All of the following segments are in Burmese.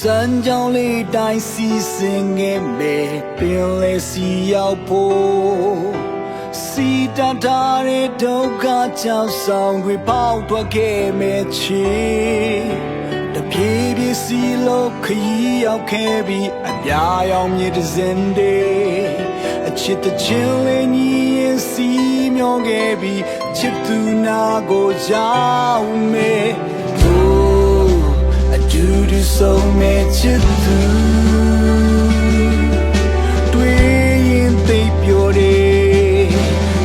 山江里带西声的美，变来西要坡，西达达的头卡叫上会跑脱给没去，的偏偏西路可以要开比，呀要面的人的，吃的钱来你也西苗给比，吃的那个叫美。Do so much to do တွေ့ရင်သိပြောတယ်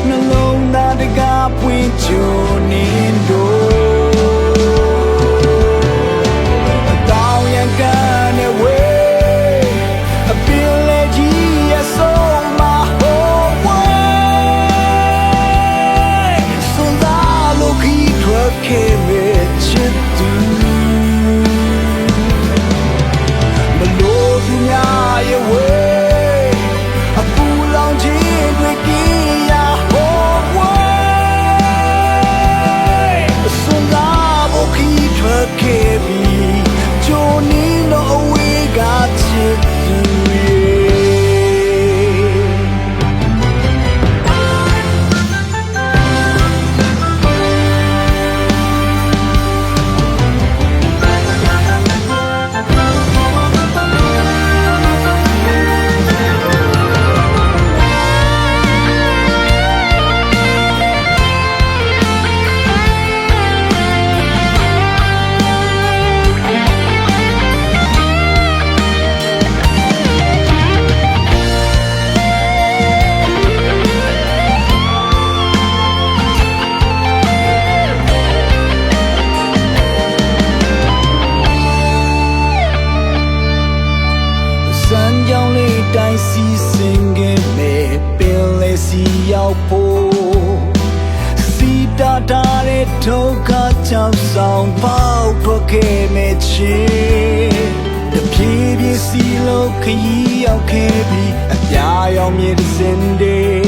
နှလုံးသားတကားပွင့်ကြုံနေတော့အတောင်ရကန်နဲ့ဝေးအပင်လေးကြီးရဲ့ဆုံးမဟုတ်ဝေးစွန်သားလို့ခီးထွက်ခဲ့မဲ့ချစ်သူရဲ့ဝေးအပူလောင်ခြင်းတွေကြည်ရဟောဝေးစွန်သာဖို့ခီးထွက်ခဲ့ပြီးဂျိုနီတော့အဝေးကချစ်သူတိုင်းစီစဉ်ခဲ့မယ်ပင်လေစီရောက်ဖို့စီတာတာတဲ့ဒုက္ခကြောင့်ဆောင်ပေါက်ထွက်ခဲ့မယ်ချစ်တပြေးပြေးစီလို့ခရီးရောက်ခဲ့ပြီးအပြာရောင်မြင်တဲ့စင်တဲ့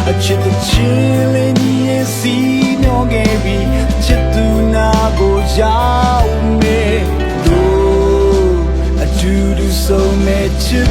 အချစ်တဲ့ချင်းလေးကြီးရဲ့စီမျောခဲ့ပြီးချစ်သူနာကိုရောက်မယ်လို့အတူတူဆုံးမဲ့ချစ်